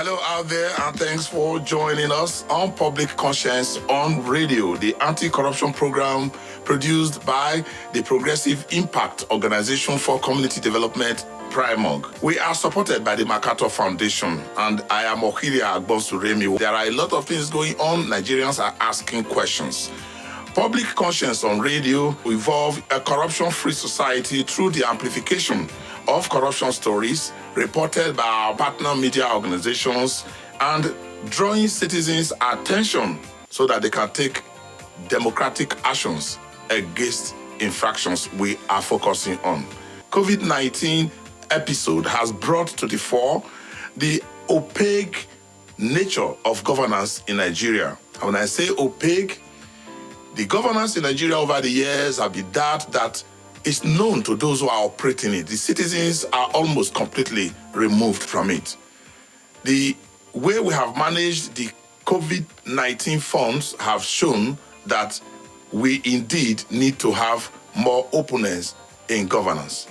Hello out there, and thanks for joining us on Public Conscience on Radio, the anti-corruption program produced by the Progressive Impact Organization for Community Development, PRIMOG. We are supported by the MacArthur Foundation, and I am Okiria Agbonsuremi. There are a lot of things going on. Nigerians are asking questions. Public Conscience on Radio will evolve a corruption-free society through the amplification of corruption stories reported by our partner media organizations and drawing citizens' attention so that they can take democratic actions against infractions we are focusing on. COVID-19 episode has brought to the fore the opaque nature of governance in Nigeria. And when I say opaque, the governance in Nigeria over the years have been that is known to those who are operating it. The citizens are almost completely removed from it. The way we have managed the COVID-19 funds have shown that we indeed need to have more openness in governance.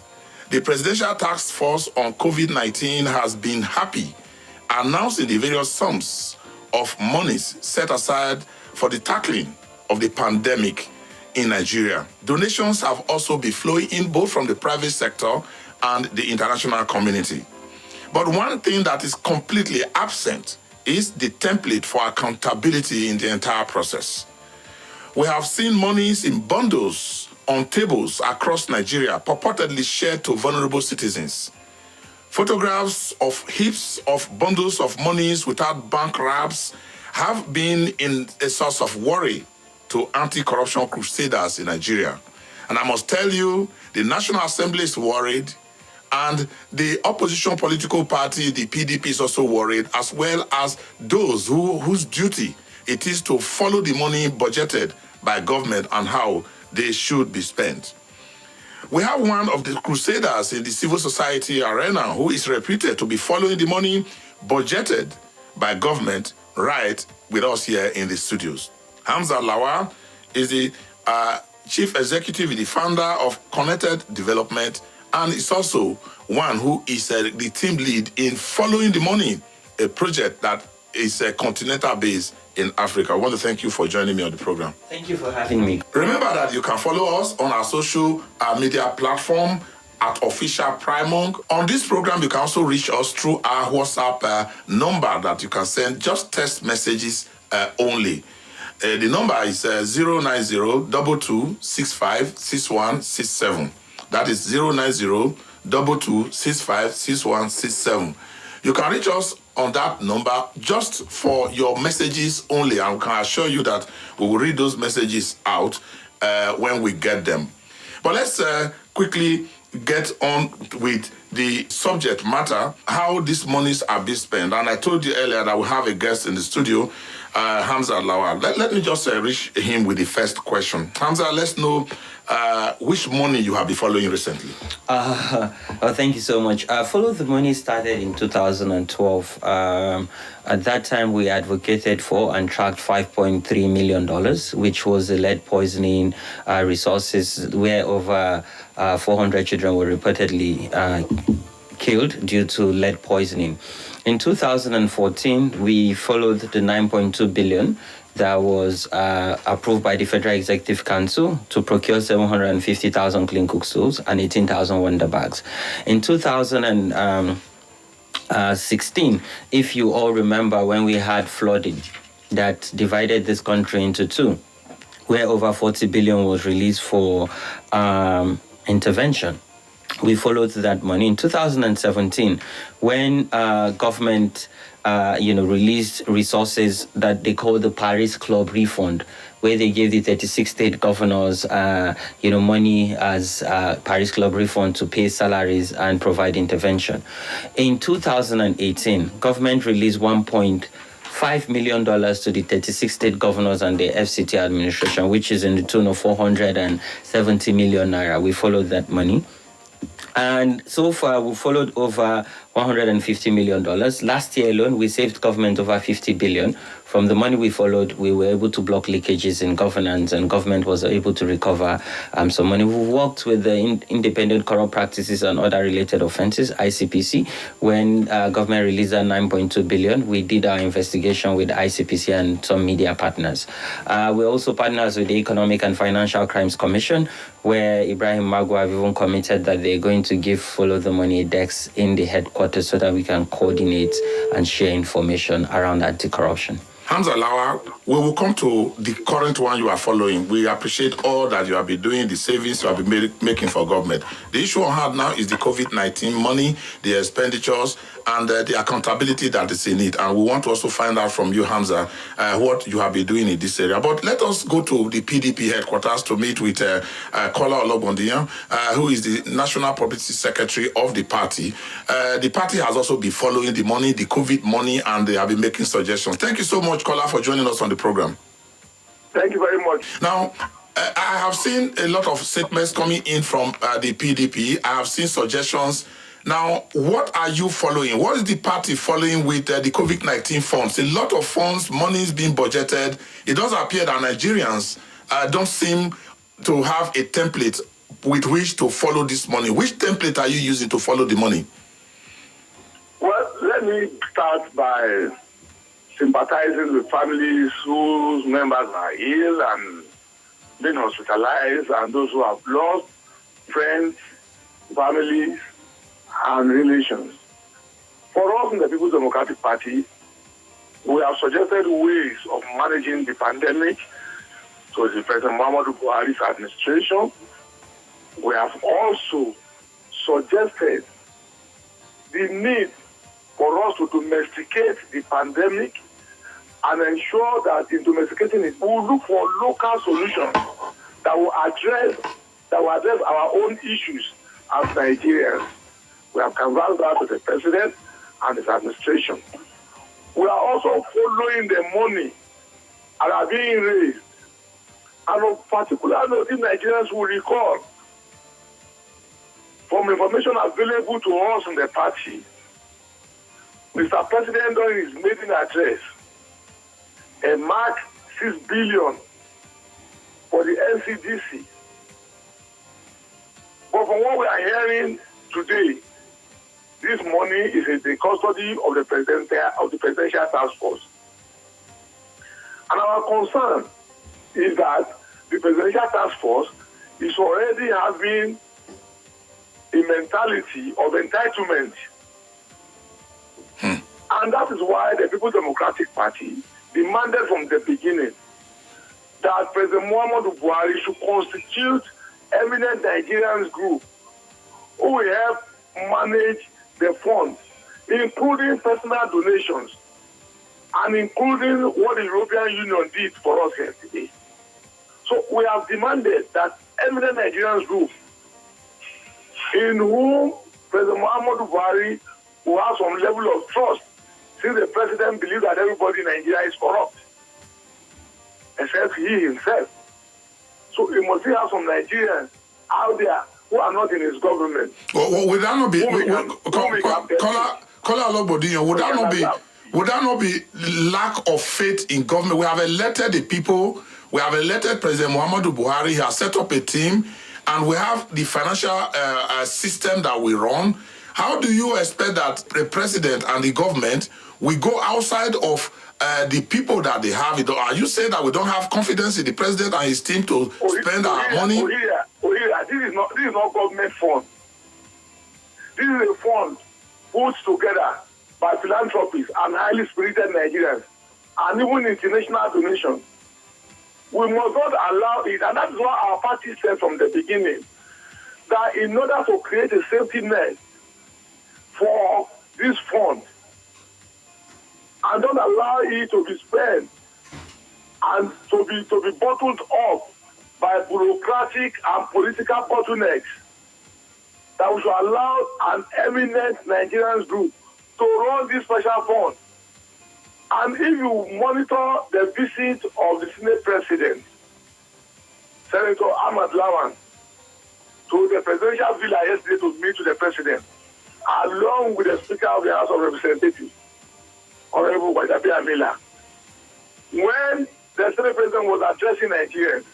The Presidential Task Force on COVID-19 has been happy announcing the various sums of monies set aside for the tackling of the pandemic in Nigeria. Donations have also been flowing in both from the private sector and the international community. But one thing that is completely absent is the template for accountability in the entire process. We have seen monies in bundles on tables across Nigeria purportedly shared to vulnerable citizens. Photographs of heaps of bundles of monies without bank wraps have been in a source of worry to anti-corruption crusaders in Nigeria. And I must tell you, the National Assembly is worried, and the opposition political party, the PDP, is also worried, as well as those whose duty it is to follow the money budgeted by government and how they should be spent. We have one of the crusaders in the civil society arena who is reputed to be following the money budgeted by government right with us here in the studios. Hamza Lawal is the chief executive, the founder of Connected Development, and is also one who is the team lead in Following the Money, a project that is continental based in Africa. I want to thank you for joining me on the program. Thank you for having me. Remember that you can follow us on our social media platform at Official PRIMOG. On this program, you can also reach us through our WhatsApp number that you can send just text messages only. The number is 090-2265-6167. That is 090-2265-6167. You can reach us on that number just for your messages only. I can assure you that we will read those messages out when we get them. But let's quickly get on with the subject matter, how these monies are being spent. And I told you earlier that we have a guest in the studio, Hamza Lawal. Let me just reach him with the first question. Hamza, let's know which money you have been following recently. Thank you so much. Follow the Money started in 2012. At that time, we advocated for and tracked $5.3 million, which was the lead poisoning resources where over 400 children were reportedly killed due to lead poisoning. In 2014, we followed the 9.2 billion that was approved by the Federal Executive Council to procure 750,000 clean cook stools and 18,000 Wonder bags. In 2016, if you all remember, when we had flooding that divided this country into two, where over 40 billion was released for intervention. We followed that money. In 2017, when government released resources that they call the Paris Club refund, where they gave the 36 state governors money as Paris Club refund to pay salaries and provide intervention. In 2018, government released $1.5 million to the 36 state governors and the FCT administration, which is in the tune of 470 million naira. We followed that money. And so far, we followed over $150 million. Last year alone, we saved government over 50 billion From the money we followed, we were able to block leakages in governance, and government was able to recover some money. We worked with the Independent Corrupt Practices and Other Related Offences, ICPC. When government released that 9.2 billion, we did our investigation with ICPC and some media partners. We're also partners with the Economic and Financial Crimes Commission, where Ibrahim Magu have even committed that they're going to follow the money desk in the headquarters so that we can coordinate and share information around anti-corruption. Hamza Lawa, we will come to the current one you are following. We appreciate all that you have been doing, the savings you have been making for government. The issue on hand now is the COVID-19 money, the expenditures, and the accountability that is in it. And we want to also find out from you, Hamza, what you have been doing in this area. But let us go to the PDP headquarters to meet with Kola Ologbondiyan, who is the National Publicity Secretary of the party. The party has also been following the money, the COVID money, and they have been making suggestions. Thank you so much, Kola, for joining us on the program. Thank you very much. Now, I have seen a lot of statements coming in from the PDP. I have seen suggestions. Now, what are you following? What is the party following with the COVID-19 funds? A lot of funds, money is being budgeted. It does appear that Nigerians don't seem to have a template with which to follow this money. Which template are you using to follow the money? Well, let me start by sympathizing with families whose members are ill and been hospitalized, and those who have lost friends, families, and relations. For us in the People's Democratic Party, we have suggested ways of managing the pandemic to the President Muhammadu Buhari's administration. We have also suggested the need for us to domesticate the pandemic and ensure that in domesticating it, we will look for local solutions that will address our own issues as Nigerians. We have canvassed that with the President and his administration. We are also following the money that are being raised. And of particular note, if Nigerians will recall, from information available to us in the party, Mr. President, during his maiden address, marked 6 billion for the NCDC. But from what we are hearing today, this money is in the custody of the presidential task force. And our concern is that the presidential task force is already having a mentality of entitlement. And that is why the People's Democratic Party demanded from the beginning that President Muhammadu Buhari should constitute eminent Nigerians group who will help manage the funds, including personal donations and including what the European Union did for us yesterday. So we have demanded that eminent Nigerians group, in whom President Muhammadu Buhari will have some level of trust, since the president believes that everybody in Nigeria is corrupt, except he himself. So he must have some Nigerians out there who are not in his government. Well, would that not be would that not be lack of faith in government? We have elected the people. We have elected President Muhammadu Buhari. He has set up a team, and we have the financial system that we run. How do you expect that the president and the government will go outside of the people that they have? Are you saying that we don't have confidence in the president and his team to spend our money? This is not government fund. This is a fund put together by philanthropists and highly spirited Nigerians, and even international donations. We must not allow it, and that's what our party said from the beginning, that in order to create a safety net for this fund, and don't allow it to be spent and to be bottled up by bureaucratic and political bottlenecks, that we should allow an eminent Nigerians group to run this special fund. And if you monitor the visit of the Senate President, Senator Ahmad Lawan, to the presidential villa yesterday to meet with the President, along with the Speaker of the House of Representatives, Honorable Gbajabiamila, when the Senate President was addressing Nigerians,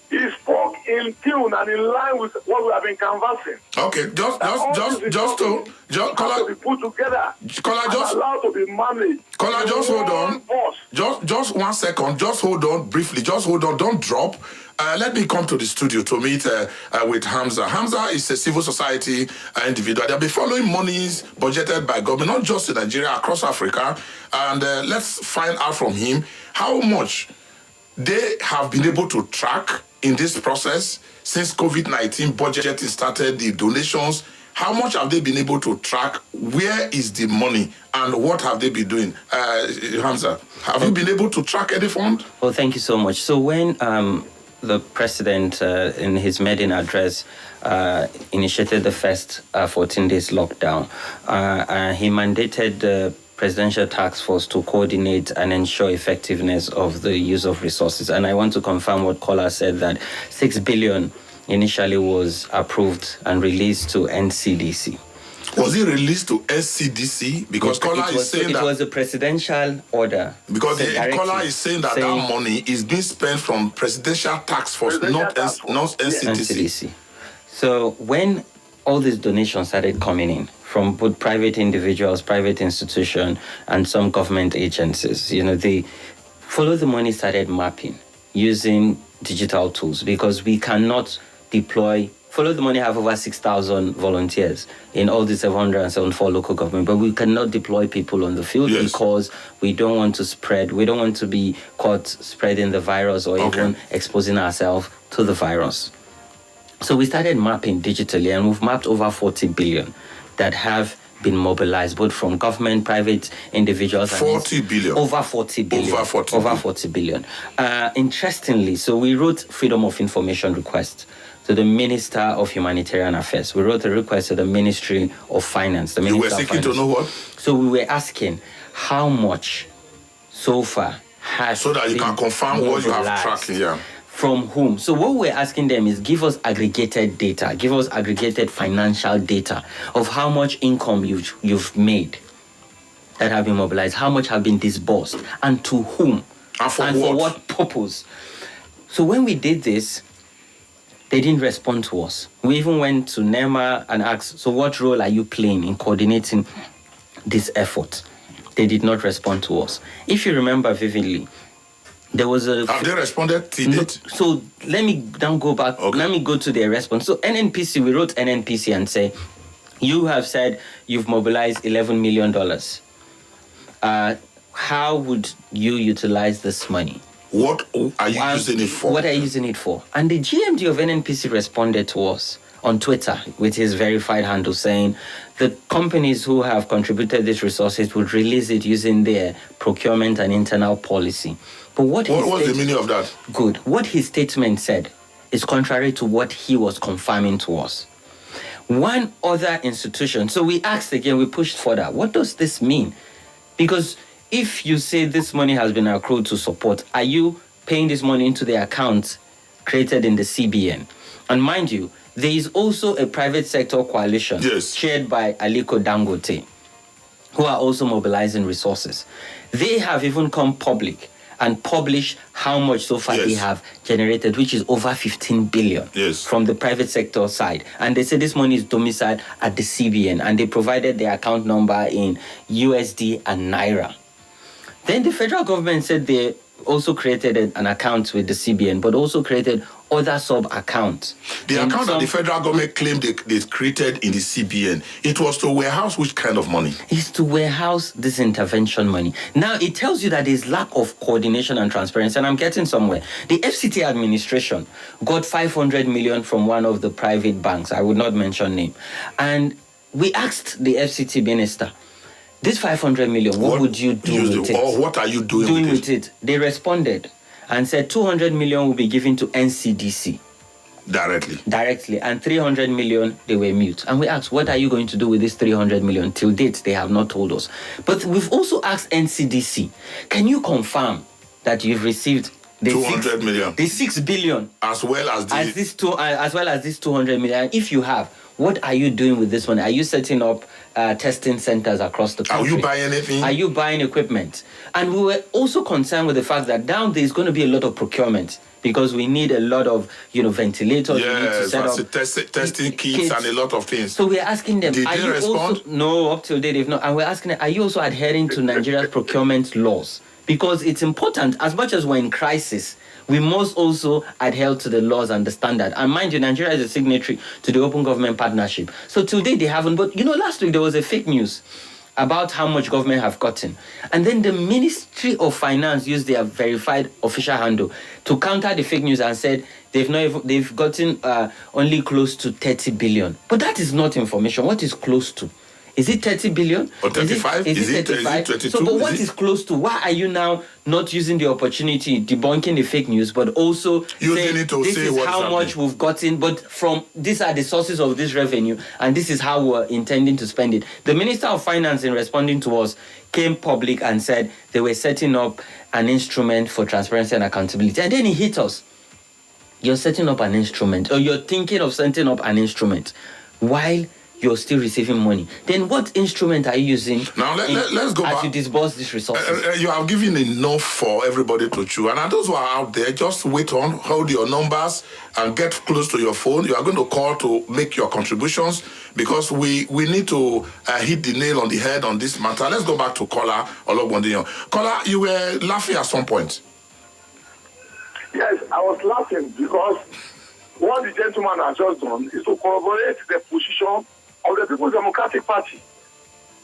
he spoke in tune and in line with what we have been canvassing. Okay, just to be put together. Allowed to be managed. Caller, just hold on. Just 1 second. Just hold on briefly. Just hold on. Don't drop. Let me come to the studio to meet with Hamza. Hamza is a civil society individual. They'll be following monies budgeted by government, not just in Nigeria, across Africa. And let's find out from him how much they have been able to track in this process since COVID-19 budgeting started, the donations. How much have they been able to track? Where is the money? And what have they been doing? Hamza, have you been able to track any fund? Well, thank you so much. So when the president, in his maiden address, initiated the first 14 days lockdown, he mandated the Presidential Task Force to coordinate and ensure effectiveness of the use of resources. And I want to confirm what Kola said, that 6 billion initially was approved and released to NCDC. Was it released to SCDC? Because Kola is saying that it was a presidential order. Because the Kola is saying that money is being spent from Presidential Task Force, not NCDC. So when all these donations started coming in from both private individuals, private institutions, and some government agencies, the follow the money started mapping using digital tools, because we cannot deploy. Follow the Money have over 6,000 volunteers in all the 774 local government, but we cannot deploy people on the field because we don't want to spread. We don't want to be caught spreading the virus or even exposing ourselves to the virus. So we started mapping digitally, and we've mapped over 40 billion that have been mobilized, both from government, private individuals. 40 billion. Over 40 billion. Over 40 billion. Interestingly, so we wrote Freedom of Information request to the Minister of Humanitarian Affairs. We wrote a request to the Ministry of Finance. You were seeking to know what? So we were asking how much so far has so that you can confirm what you have tracked here. From whom? So what we're asking them is give us aggregated data, give us aggregated financial data of how much income you've made that have been mobilized, how much have been disbursed, and to whom, and for what purpose. So when we did this, they didn't respond to us. We even went to Naira and asked, so what role are you playing in coordinating this effort? They did not respond to us. If you remember vividly, there was a... Have they responded to it? So let me now go back. Okay. Let me go to their response. So NNPC, we wrote NNPC and say, you have said you've mobilized $11 million. How would you utilize this money? What are you using it for? What are you using it for? And the GMD of NNPC responded to us on Twitter with his verified handle saying the companies who have contributed these resources would release it using their procurement and internal policy. But what was the meaning of that? Good. What his statement said is contrary to what he was confirming to us. One other institution, so we asked again, we pushed further, what does this mean? Because if you say this money has been accrued to support, are you paying this money into the account created in the CBN? And mind you, there is also a private sector coalition chaired by Aliko Dangote, who are also mobilizing resources. They have even come public and published how much so far they have generated, which is over 15 billion from the private sector side. And they say this money is domiciled at the CBN, and they provided their account number in USD and Naira. Then the federal government said they also created an account with the CBN, but also created other sub-accounts. The account that the federal government claimed they created in the CBN, it was to warehouse which kind of money? It's to warehouse this intervention money. Now, it tells you that there's lack of coordination and transparency, and I'm getting somewhere. The FCT administration got 500 million from one of the private banks. I would not mention name. And we asked the FCT minister, this 500 million, what would you do with it? Or what are you doing with it? They responded and said 200 million will be given to NCDC. Directly. And 300 million, they were mute. And we asked, what are you going to do with this 300 million? Till date, they have not told us. But we've also asked NCDC, can you confirm that you've received the 200 million? The 6 billion. As well as this 200 million. If you have, What are you doing with this money? Are you setting up testing centers across the country? Are you buying anything? Are you buying equipment? And we were also concerned with the fact that now there's going to be a lot of procurement because we need a lot of, ventilators. We need to set up testing kits and a lot of things. So we're asking them, did are they you respond? Also, no, up till date they've not. And we're asking them, are you also adhering to Nigeria's procurement laws? Because it's important, as much as we're in crisis, we must also adhere to the laws and the standard. And mind you, Nigeria is a signatory to the Open Government Partnership. So today they haven't. But last week there was a fake news about how much government have gotten. And then the Ministry of Finance used their verified official handle to counter the fake news and said they've gotten only close to 30 billion. But that is not information. What is close to? Is it 30 billion? Or 35? Is it 35? 22? So, but what is close to? Why are you now not using the opportunity, debunking the fake news, but also using it to this say is how much we've gotten, but from these are the sources of this revenue, and this is how we're intending to spend it. The Minister of Finance, in responding to us, came public and said they were setting up an instrument for transparency and accountability. And then he hit us. You're setting up an instrument, or you're thinking of setting up an instrument while you're still receiving money. Then what instrument are you using now let's go as back. you disburse these resources? You have given enough for everybody to chew. And those who are out there, just wait on, hold your numbers and get close to your phone. You are going to call to make your contributions because we need to hit the nail on the head on this matter. Let's go back to Kola Ologbondiyan. Kola, you were laughing at some point. Yes, I was laughing because what the gentleman has just done is to corroborate the position of the People's Democratic Party.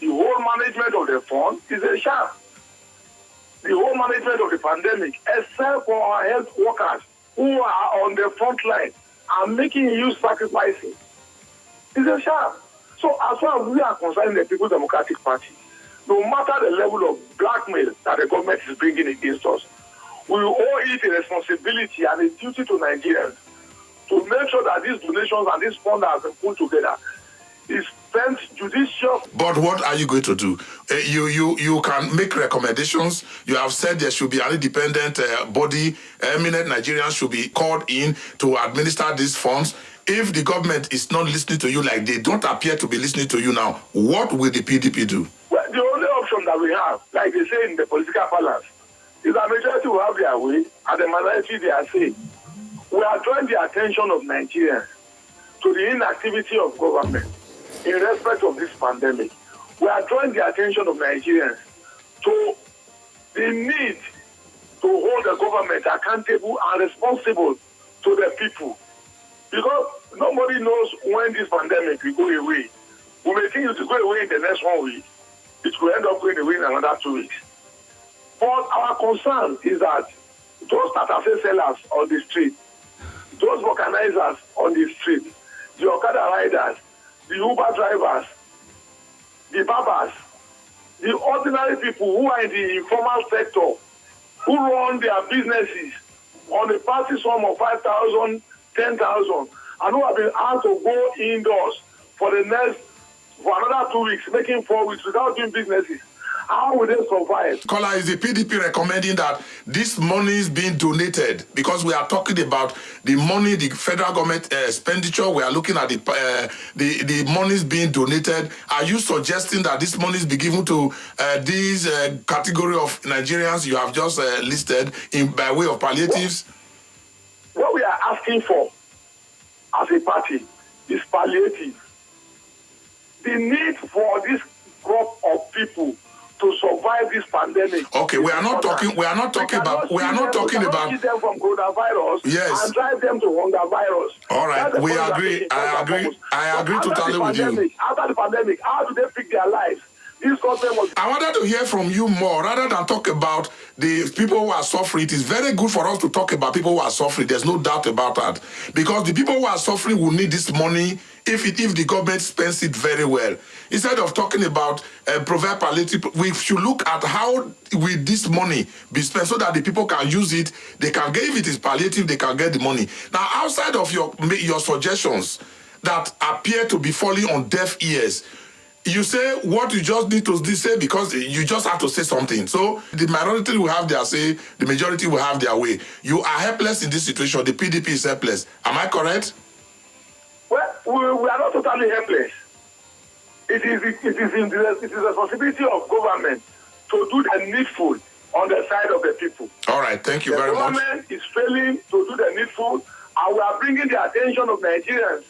The whole management of the fund is a sham. The whole management of the pandemic, except for our health workers who are on the front line and making huge sacrifices, is a sham. So as far as we are concerned, the People's Democratic Party, no matter the level of blackmail that the government is bringing against us, we owe it a responsibility and a duty to Nigerians to make sure that these donations and these funds that have been put together is spent judiciously. But what are you going to do? You can make recommendations. You have said there should be an independent body. Eminent Nigerians should be called in to administer these funds. If the government is not listening to you like they don't appear to be listening to you now, what will the PDP do? Well, the only option that we have, like they say in the political balance, is that majority will have their way and the minority their say. We are drawing the attention of Nigerians to the inactivity of government in respect of this pandemic. We are drawing the attention of Nigerians to the need to hold the government accountable and responsible to the people. Because nobody knows when this pandemic will go away. We may think it will go away in the next 1 week. It will end up going away in another 2 weeks. But our concern is that those tatafe sellers on the street, those vulcanizers on the street, the Okada riders, the Uber drivers, the barbers, the ordinary people who are in the informal sector, who run their businesses on a party sum of 5,000, 10,000, and who have been asked to go indoors for another 2 weeks, making 4 weeks without doing businesses. How will they survive? Kola, is the PDP recommending that this money is being donated? Because we are talking about the money, the federal government expenditure. We are looking at the monies being donated. Are you suggesting that this money is be given to these category of Nigerians you have just listed by way of palliatives? What we are asking for as a party is palliative. The need for this group of people to survive this pandemic. Okay, we are not talking about keep them from coronavirus, yes, and drive them to hunger virus. All right, we agree. I agree totally with you. After the pandemic, how do they pick their lives? I wanted to hear from you more rather than talk about the people who are suffering. It is very good for us to talk about people who are suffering. There's no doubt about that. Because the people who are suffering will need this money if the government spends it very well. Instead of talking about provide palliative, we should look at how will this money be spent so that the people can use it. They can get, if it is palliative, they can get the money. Now, outside of your suggestions that appear to be falling on deaf ears, you say what you just need to say because you just have to say something. So the minority will have their say, the majority will have their way. You are helpless in this situation. The PDP is helpless. Am I correct? Well, we are not totally totally helpless. It is the responsibility of government to do the needful on the side of the people. All right, thank you very much. The government is failing to do the needful, and we are bringing the attention of Nigerians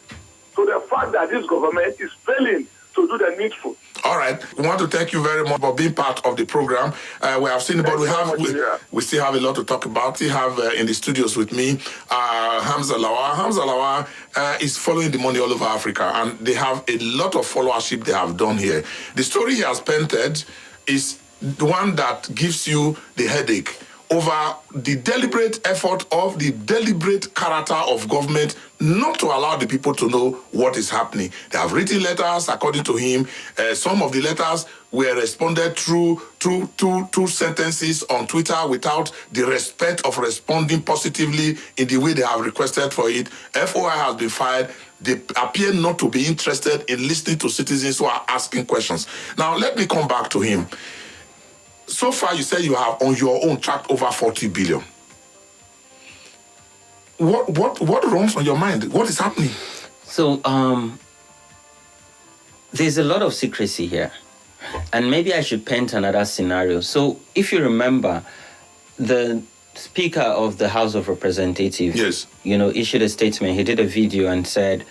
to the fact that this government is failing to do the needful. All right, we want to thank you very much for being part of the program. We have seen, but we still have a lot to talk about. We have in the studios with me Hamza Lawal. Hamza Lawal is following the money all over Africa, and they have a lot of followership they have done here. The story he has painted is the one that gives you the headache over the deliberate effort of the deliberate character of government not to allow the people to know what is happening. They have written letters, according to him. Some of the letters were responded through two sentences on Twitter without the respect of responding positively in the way they have requested for it. FOI has been fired. They appear not to be interested in listening to citizens who are asking questions. Now, let me come back to him. So far, you say you have on your own tracked over 40 billion. What runs on your mind? What is happening? So there's a lot of secrecy here, and maybe I should paint another scenario. So if you remember, the Speaker of the House of Representatives, yes, issued a statement. He did a video and said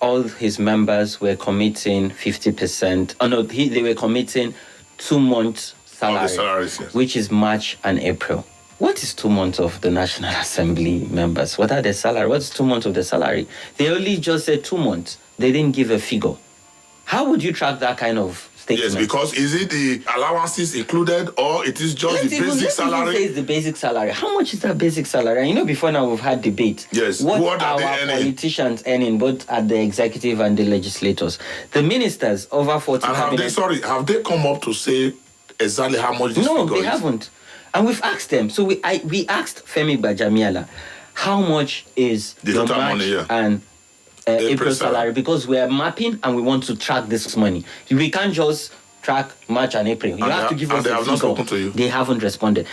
all his members were committing 50%. Oh no, they were committing 2 months. Salaries, yes. Which is March and April. What is 2 months of the National Assembly members? What are their salary? What's 2 months of the salary? They only just said 2 months. They didn't give a figure. How would you track that kind of statement? Yes, because is it the allowances included or it is just the basic salary? Let's even say it's the basic salary. How much is that basic salary? And before now we've had debate. Yes. What are our politicians earning, both at the executive and the legislators? The ministers, over 40 and have they come up to say exactly how much this figure is? No, they haven't. And we've asked them. So we asked Femi Bajamiala, how much is the your total March money, and April salary? Because we are mapping and we want to track this money. We can't just track March and April. You have to give us a figure. They have not spoken to you. They haven't responded.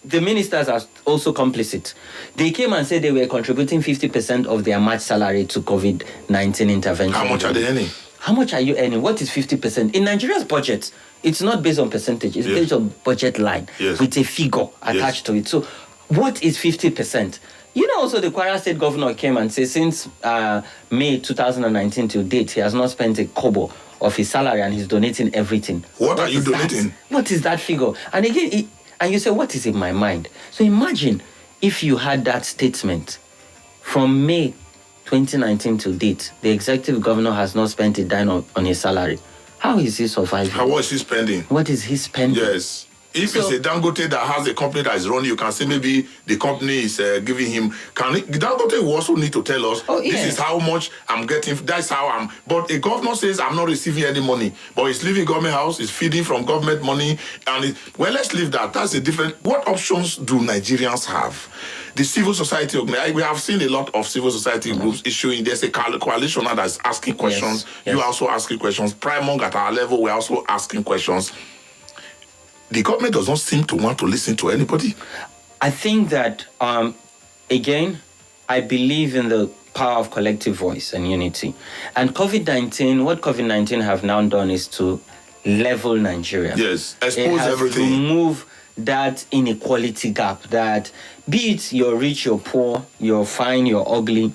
The ministers are also complicit. They came and said they were contributing 50% of their March salary to COVID-19 intervention. How much are they earning? How much are you earning? What is 50%? In Nigeria's budget, it's not based on percentage. It's based on budget line with a figure attached to it. So what is 50%? Also the Kwara State governor came and said since May 2019 till date, he has not spent a kobo of his salary and he's donating everything. What are you donating? What is that figure? And again, and you say, what is in my mind? So imagine if you had that statement from May 2019 till date, the executive governor has not spent a dime on his salary. How is he surviving? How much is he spending? What is he spending? Yes. If it's a Dangote that has a company that is running, you can say maybe the company is giving him. Dangote will also need to tell us, this is how much I'm getting, that's how I'm. But a governor says, I'm not receiving any money. But he's leaving government house, he's feeding from government money. And let's leave that. That's a different. What options do Nigerians have? The civil society, we have seen a lot of civil society groups issuing. There's a coalition now that's asking questions. Yes. You're also asking questions. Primong at our level, we're also asking questions. The government does not seem to want to listen to anybody. I think that, again, I believe in the power of collective voice and unity. And what COVID-19 have now done is to level Nigeria. Yes, expose everything. Remove that inequality gap, that be it you're rich, you're poor, you're fine, you're ugly.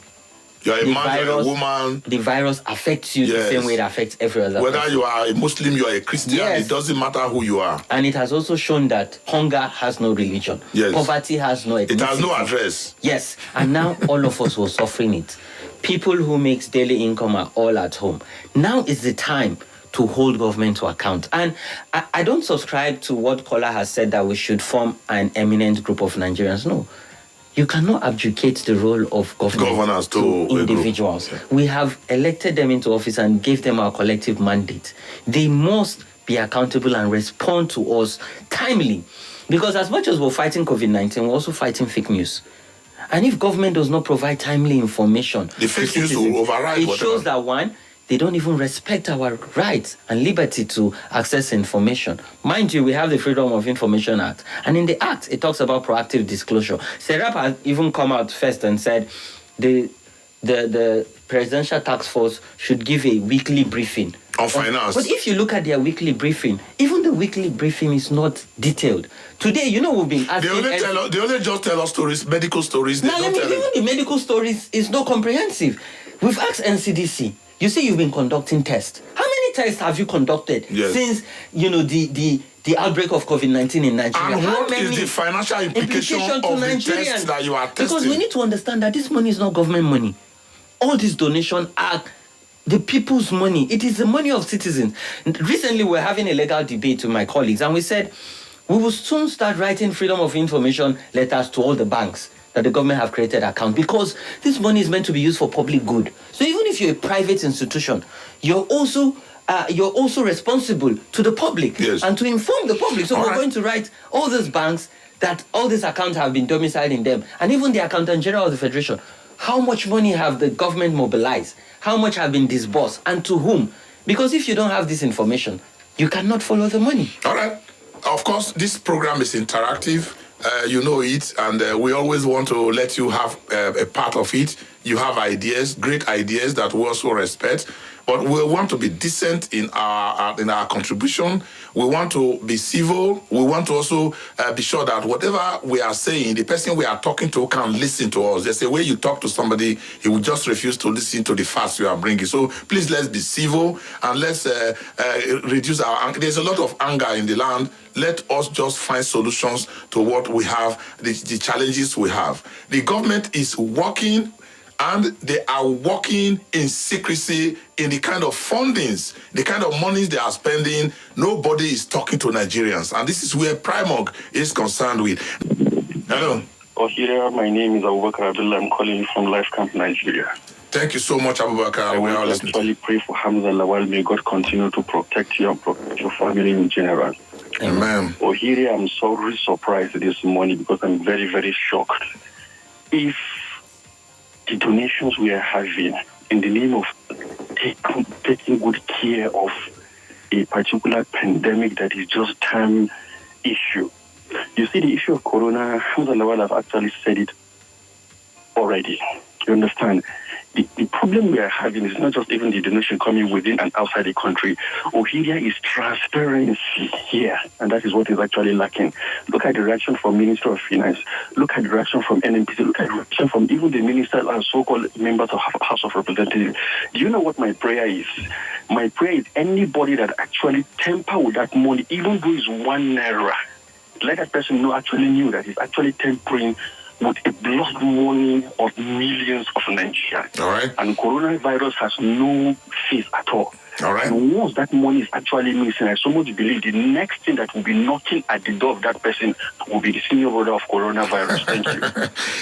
You're a man, you're a woman. The virus affects you the same way it affects every other Whether person. you are a Muslim, you are a Christian, it doesn't matter who you are. And it has also shown that hunger has no religion. Yes. Poverty has no ethnicity. It has no address. Yes. And now all of us were suffering it. People who make daily income are all at home. Now is the time to hold government to account. And I don't subscribe to what Kola has said that we should form an eminent group of Nigerians. No. You cannot abdicate the role of governors to individuals. We have elected them into office and gave them our collective mandate. They must be accountable and respond to us timely. Because as much as we're fighting COVID-19, we're also fighting fake news. And if government does not provide timely information, the fake news will override it shows that, one, they don't even respect our rights and liberty to access information. Mind you, we have the Freedom of Information Act. And in the Act, it talks about proactive disclosure. Serap has even come out first and said the presidential task force should give a weekly briefing on finance. But if you look at their weekly briefing, even the weekly briefing is not detailed. Today, we've been asking... They only just tell us stories, medical stories. Now, even the medical stories is not comprehensive. We've asked NCDC. You say you've been conducting tests. How many tests have you conducted since, the outbreak of COVID-19 in Nigeria? And what is the financial implication of the tests that you are testing? Because we need to understand that this money is not government money. All these donations are the people's money. It is the money of citizens. Recently, we're having a legal debate with my colleagues, and we said we will soon start writing freedom of information letters to all the banks that the government have created accounts, because this money is meant to be used for public good. So even if you're a private institution, you're also responsible to the public and to inform the public. So we're going to write all these banks that all these accounts have been domiciled in them, and even the Accountant General of the Federation. How much money have the government mobilized? How much have been disbursed? And to whom? Because if you don't have this information, you cannot follow the money. All right. Of course, this program is interactive. You know it, and we always want to let you have a part of it. You have ideas, great ideas that we also respect. But we want to be decent in our contribution. We want to be civil. We want to also be sure that whatever we are saying, the person we are talking to can listen to us. There's a way you talk to somebody, he will just refuse to listen to the facts you are bringing. So please, let's be civil and let's reduce our anger. There's a lot of anger in the land. Let us just find solutions to what we have, the challenges we have. The government is working, and they are working in secrecy in the kind of fundings, the kind of monies they are spending. Nobody is talking to Nigerians. And this is where Primog is concerned with. Hello. Here, my name is Abubakar Abdullah. I'm calling you from Life Camp, Nigeria. Thank you so much, Abubakar. I want to actually pray for Hamza Lawal. May God continue to protect you and protect your family in general. Amen. Here, I'm so surprised this morning because I'm very, very shocked. If the donations we are having in the name of taking good care of a particular pandemic that is just time issue. You see, the issue of Corona, Hamza Lawal have actually said it already. You understand? The problem we are having is not just even the donation coming within and outside the country. Here is transparency here, and that is what is actually lacking. Look at the reaction from Minister of Finance. Look at the reaction from NNPC. Look at the reaction from even the minister and so-called members of House of Representatives. Do you know what my prayer is? My prayer is anybody that actually tamper with that money, even though it's 1 Naira, let that person know actually knew that he's actually tampering with the blood money of millions of Nigerians. All right. And coronavirus has no face at all. All right. And once that money is actually missing, I so much believe the next thing that will be knocking at the door of that person will be the senior brother of coronavirus. Thank you.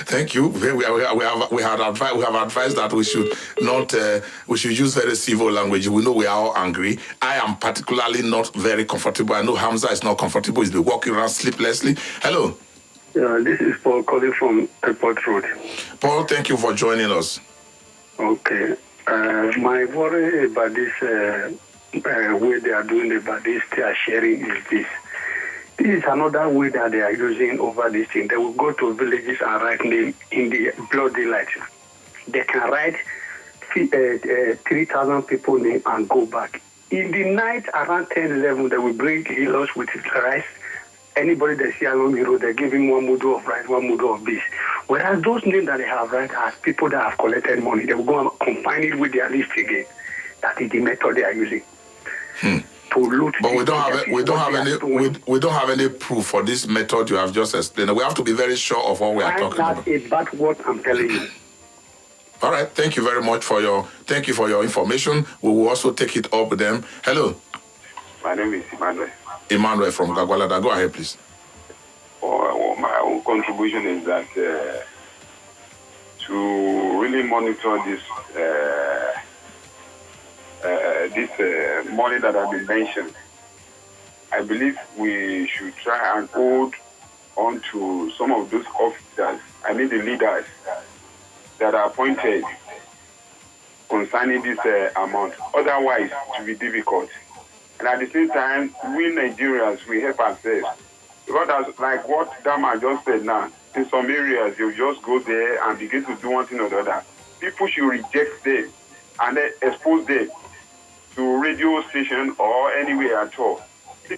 Thank you. We have advised that we should not we should use very civil language. We know we are all angry. I am particularly not very comfortable. I know Hamza is not comfortable. He's been walking around sleeplessly. Hello. This is Paul calling from Airport Road. Paul, thank you for joining us. Okay. My worry about this way they are doing about this, they are sharing is this. This is another way that they are using over this thing. They will go to villages and write name in the blood daylight. They can write 3,000 people name and go back. In the night around 10, 11, they will bring healers with rice. Anybody they see along the road, they give him 1 mudu of rice, 1 mudu of beef. Whereas those names that they have right as people that have collected money, they will go and combine it with their list again. That is the method they are using to loot. But we don't have any proof for this method you have just explained. We have to be very sure of what we are talking about. That's what I'm telling you. All right. Thank you very much for your information. We will also take it up with them. Hello. My name is Emmanuel. Emmanuel from Gagwalada. Go ahead, please. My own contribution is that to really monitor this money that has been mentioned, I believe we should try and hold on to some of those officers, I mean the leaders that are appointed concerning this amount. Otherwise, it will be difficult. And at the same time, we Nigerians, we help ourselves. Because that's like what Dama just said now, in some areas, you just go there and begin to do one thing or the other. People should reject them and then expose them to radio station or anywhere at all.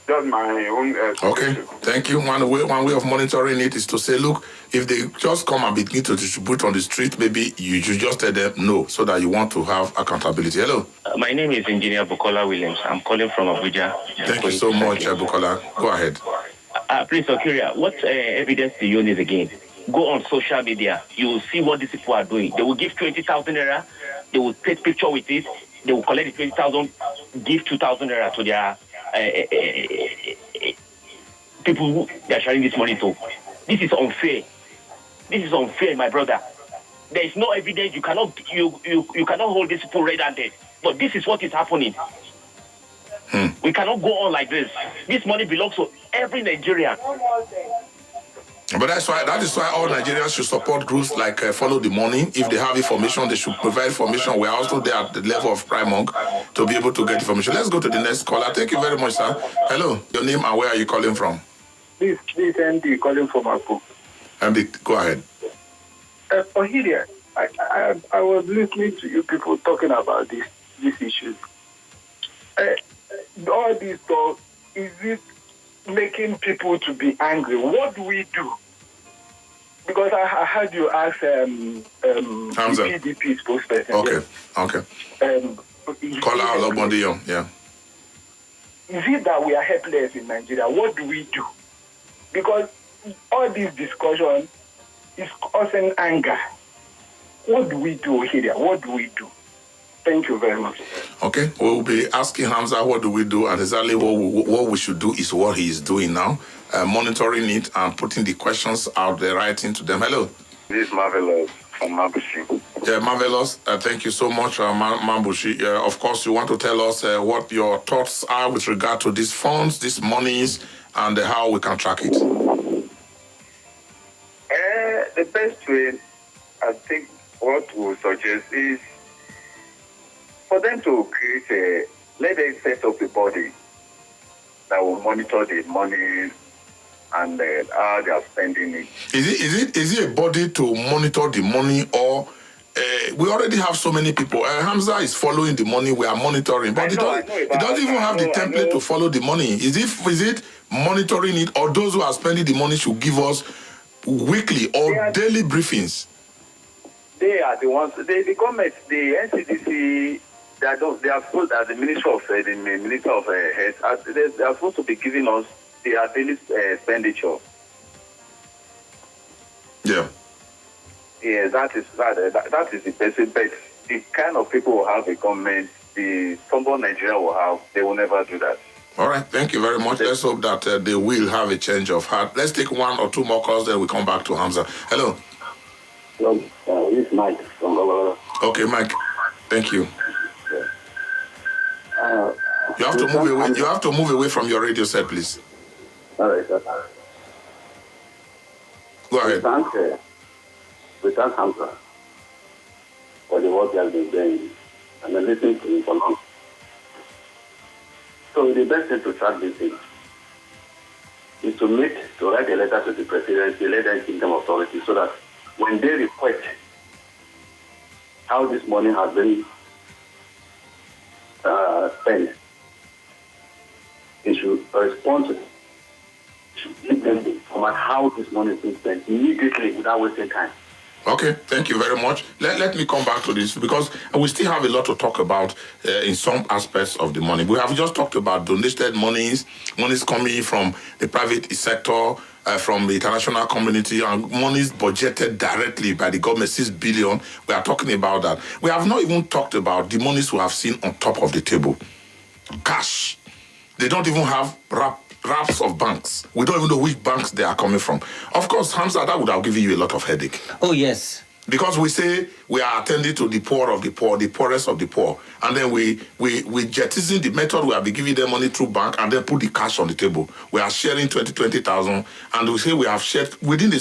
That's my own Okay, suggestion. thank you. One way of monitoring it is to say, look, if they just come and begin to distribute on the street, maybe you should just tell them no, so that you want to have accountability. Hello. My name is Engineer Bukola Williams. I'm calling from Abuja. Thank you so much, Bukola. Go ahead. Please, Okiria, what evidence do you need again? Go on social media. You will see what these people are doing. They will give 20,000 naira. They will take picture with it. They will collect the 20,000, give 2,000 naira to their people who they are sharing this money to. This is unfair. This is unfair, my brother. There is no evidence. You cannot hold these people red-handed. But this is what is happening. We cannot go on like this. This money belongs to every Nigerian. But that is why all Nigerians should support groups like Follow the Money. If they have information, they should provide information. We're also there at the level of Primark to be able to get information. Let's go to the next caller. Thank you very much, sir. Hello. Your name and where are you calling from? This MD calling from Akko. MD, go ahead. Ohidia, I was listening to you people talking about this issues. All this talk, is it making people to be angry? What do we do? Because I heard you ask Hamza. PDP spokesperson. Okay. Caller Ologbondiyo, yeah. Is it that we are helpless in Nigeria? What do we do? Because all this discussion is causing anger. What do we do here? What do we do? Thank you very much. Okay, we'll be asking Hamza what do we do, and exactly what we should do is what he is doing now, monitoring it and putting the questions out there, writing to them. Hello. This is Marvelous from Mabushi. Yeah, Marvelous. Thank you so much, Mabushi. Of course, you want to tell us what your thoughts are with regard to these funds, these monies, and how we can track it. The best way, I think, what we suggest is for them to create let them set up a body that will monitor the money and how they are spending it. Is it a body to monitor the money, or we already have so many people? Hamza is following the money, we are monitoring, but it doesn't even have the template to follow the money. Is it monitoring it, or those who are spending the money should give us weekly or daily briefings? They are the ones. The government, the NCDC. They are supposed, as the Minister of Health, they are supposed to be giving us their daily expenditure. Yeah. Yeah, that is the best. But the kind of people who have a government, the someone Nigeria will have, they will never do that. All right, thank you very much. Let's hope that they will have a change of heart. Let's take one or two more calls, then we come back to Hamza. Hello. Hello, this is Mike from Colorado. Okay, Mike. Thank you. You have to move away. You have to move away from your radio set, please. All right, sir. Go ahead. We thank Hamza for the work he has been doing, and then listening to him for long. So the best thing to track this thing is to write a letter to the president, the United Kingdom authorities, so that when they request how this money has been spent, they should respond to it. Give them the information how this money is being spent immediately without wasting time. Okay, thank you very much. Let me come back to this because we still have a lot to talk about in some aspects of the money. We have just talked about donated monies coming from the private sector, from the international community, and monies budgeted directly by the government, 6 billion. We are talking about that. We have not even talked about the monies we have seen on top of the table. Cash. They don't even have wraps of banks. We don't even know which banks they are coming from. Of course, Hamza, that would have given you a lot of headache. Oh, yes. Because we say we are attending to the poor of the poor, the poorest of the poor. And then we jettison the method we have been giving them money through bank and then put the cash on the table. We are sharing 20,000 and we say we have shared, within a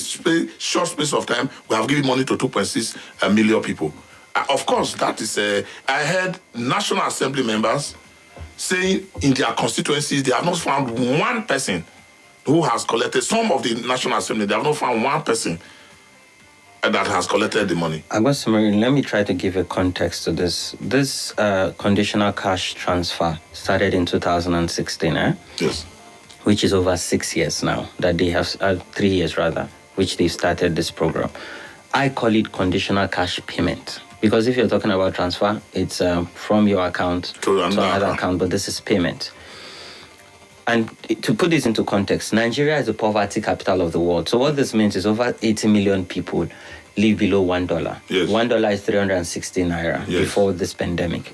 short space of time, we have given money to 2.6 million people. Of course, that is, I heard National Assembly members saying in their constituencies, they have not found one person who has collected. Some of the National Assembly, they have not found one person that has collected the money? August Marine, let me try to give a context to this. This conditional cash transfer started in 2016, Yes. which is over 6 years now, that they have, 3 years rather, which they started this program. I call it conditional cash payment. Because if you're talking about transfer, it's from your account to another account, but this is payment. And to put this into context, Nigeria is the poverty capital of the world. So what this means is over 80 million people live below $1. Yes. $1 is 360 Naira Yes. before this pandemic.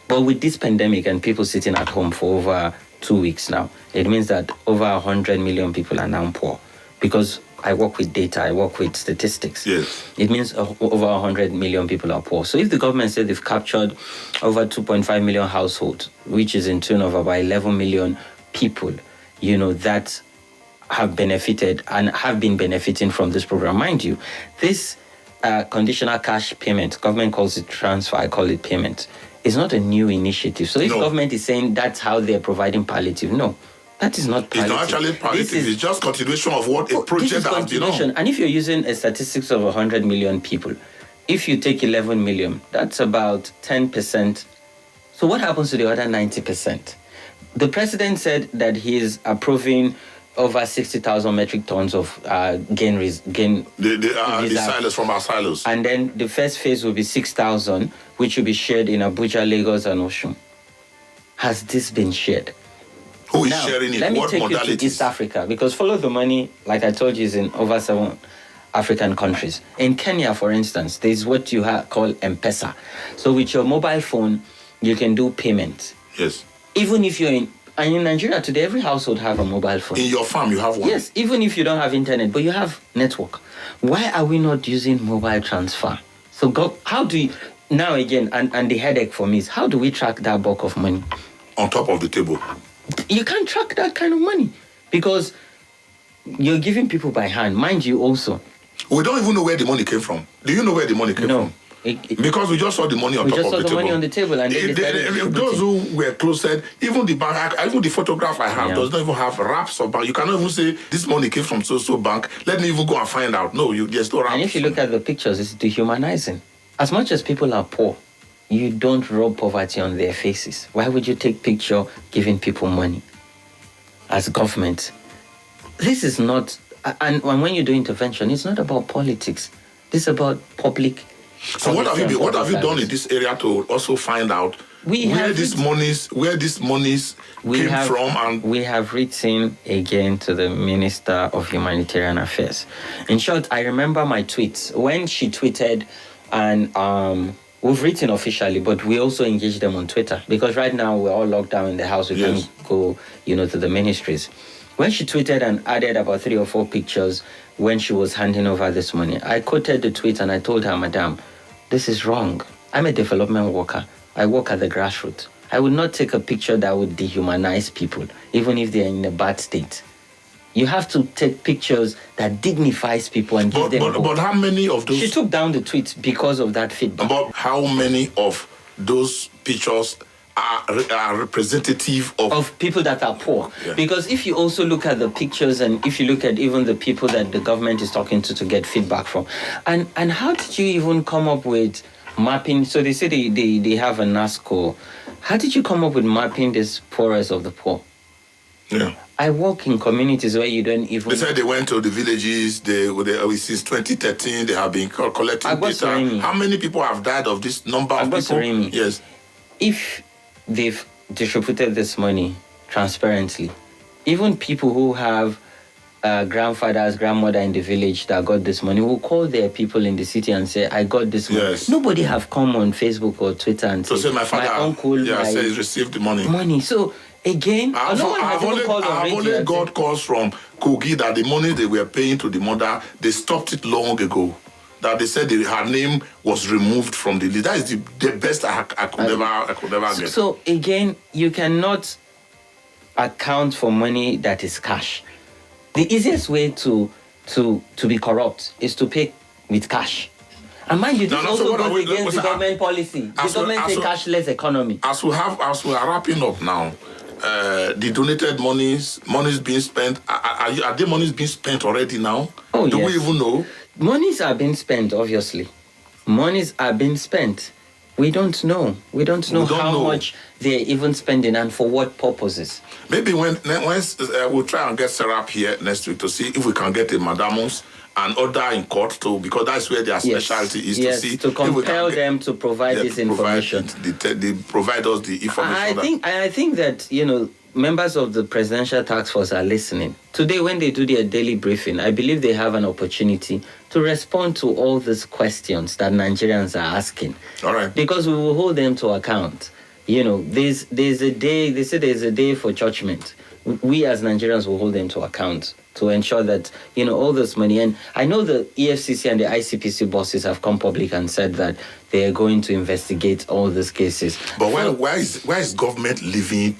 But with this pandemic and people sitting at home for over 2 weeks now, it means that over 100 million people are now poor. Because I work with data, I work with statistics. Yes. It means over 100 million people are poor. So if the government said they've captured over 2.5 million households, which is in tune of about 11 million people, that have benefited and have been benefiting from this program. Mind you, this conditional cash payment, government calls it transfer, I call it payment, is not a new initiative. So if government is saying that's how they're providing palliative, no. That is not palliative. It's not actually palliative. It's just continuation of what a project that has been on. And if you're using a statistics of 100 million people, if you take 11 million, that's about 10%. So what happens to the other 90%? The president said that he is approving over 60,000 metric tons of the silos from our silos. And then the first phase will be 6,000, which will be shared in Abuja, Lagos, and Osun. Has this been shared? Who is sharing it? Let me what take modalities? you to East Africa, because Follow the Money, like I told you, is in over 7 African countries. In Kenya, for instance, there's what you call M-Pesa. So with your mobile phone, you can do payment. Yes. Even if you're in Nigeria today, every household have a mobile phone. In your farm, you have one. Yes, even if you don't have internet, but you have network. Why are we not using mobile transfer? So how do you, now again, and the headache for me is, how do we track that bulk of money? On top of the table. You can't track that kind of money because you're giving people by hand. Mind you also. We don't even know where the money came from. Do you know where the money came from? Because we just saw the money on top of the table. We just saw the money on the table. And those who were close, even the bank, even the photograph I have does not even have wraps of bank. You cannot even say this money came from so bank. Let me even go and find out. No, there's no wraps. And if you look at the pictures, it's dehumanizing. As much as people are poor, you don't rub poverty on their faces. Why would you take picture giving people money as government? This is not, and when you do intervention, it's not about politics. This is about public. So what have you done in this area to also find out where these monies came from? And we have written again to the Minister of Humanitarian Affairs. In short, I remember my tweets when she tweeted, and we've written officially, but we also engage them on Twitter because right now we're all locked down in the house. We can't go, to the ministries. When she tweeted and added about 3 or 4 pictures when she was handing over this money, I quoted the tweet and I told her, Madam, this is wrong. I'm a development worker. I work at the grassroots. I would not take a picture that would dehumanize people, even if they're in a bad state. You have to take pictures that dignifies people and give them hope. But how many of those... She took down the tweet because of that feedback. About how many of those pictures are representative of people that are poor? Yeah. Because if you also look at the pictures and if you look at even the people that the government is talking to get feedback from, and how did you even come up with mapping? So they say they have a NASCO. How did you come up with mapping this poorest of the poor? Yeah. I work in communities where you don't even... They said they went to the villages. Since 2013, they have been collecting data. How many people have died of this number of people? Yes. If they've distributed this money transparently, even people who have grandfathers, grandmother in the village that got this money will call their people in the city and say, I got this money. Yes. Nobody have come on Facebook or Twitter and say my father, my uncle says received the money. So again, I've only got calls from Kogi that the money they were paying to the mother, they stopped it long ago. That they said her name was removed from the list. That is the best I could ever get. So again, you cannot account for money that is cash. The easiest way to be corrupt is to pay with cash. And mind you, this also goes against the government policy. The government say cashless economy. As we are wrapping up now, the donated monies being spent, are the monies being spent already now? Do we even know? Monies are being spent, obviously. Monies are being spent. We don't know. We don't know how much they're even spending and for what purposes. Maybe when we'll try and get Serap here next week to see if we can get a Madamus and order in court too, because that's where their specialty is, to see to compel them to provide this information. They provide us the information. I think that, members of the Presidential Task Force are listening. Today, when they do their daily briefing, I believe they have an opportunity to respond to all these questions that Nigerians are asking. All right. Because we will hold them to account. There's a day, they say there's a day for judgment. We as Nigerians will hold them to account to ensure that, all this money. And I know the EFCC and the ICPC bosses have come public and said that they are going to investigate all these cases. But why is government leaving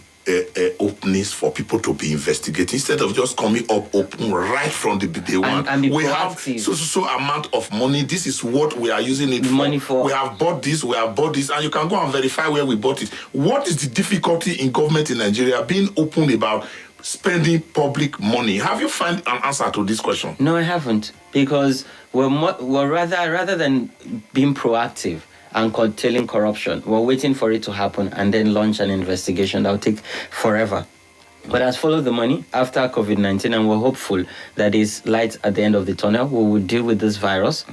openings for people to be investigated instead of just coming up open right from the day one? And we have so amount of money. This is what we are using it for. We have bought this, and you can go and verify where we bought it. What is the difficulty in government in Nigeria being open about spending public money? Have you found an answer to this question? No, I haven't, because we're rather than being proactive and curtailing corruption, we're waiting for it to happen and then launch an investigation that will take forever. But as follow the money after COVID-19, and we're hopeful that is light at the end of the tunnel, we will deal with this virus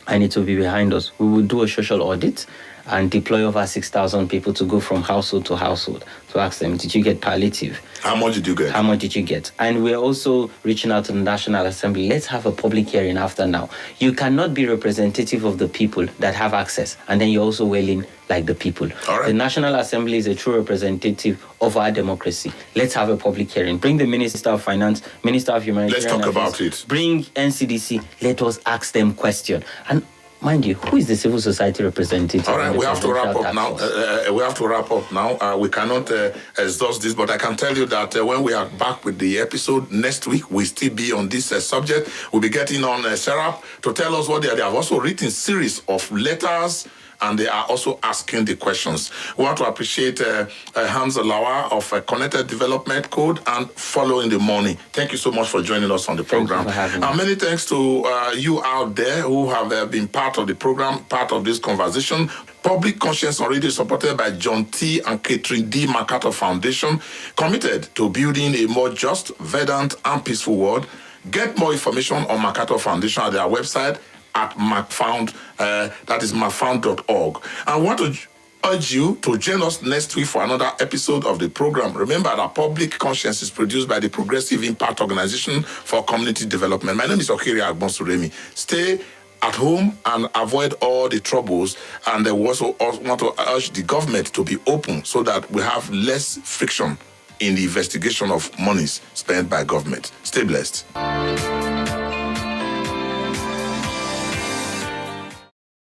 and it will be behind us. We will do a social audit and deploy over 6,000 people to go from household to household to ask them, did you get palliative? How much did you get? How much did you get? And we're also reaching out to the National Assembly. Let's have a public hearing after now. You cannot be representative of the people that have access, and then you're also wailing like the people. All right. The National Assembly is a true representative of our democracy. Let's have a public hearing. Bring the Minister of Finance, Minister of Humanitarian Affairs. Let's talk about it. Bring NCDC. Let us ask them questions. And mind you, who is the civil society representative? All right, we have to wrap up now. We cannot exhaust this, but I can tell you that when we are back with the episode next week, we'll still be on this subject. We'll be getting on Serap to tell us what they have also written series of letters, and they are also asking the questions. We want to appreciate Hans Lawa of Connected Development Code and Follow in the Morning. Thank you so much for joining us on the program. Thank you for having me. Many thanks to you out there who have been part of the program, part of this conversation. Public Conscience on Radio, supported by John T. and Catherine D. MacArthur Foundation, committed to building a more just, verdant, and peaceful world. Get more information on MacArthur Foundation at their website at MacFound, that is macfound.org. I want to urge you to join us next week for another episode of the program. Remember that Public Conscience is produced by the Progressive Impact Organization for Community Development. My name is Okiri Agbonsuremi. Stay at home and avoid all the troubles. And we also want to urge the government to be open so that we have less friction in the investigation of monies spent by government. Stay blessed.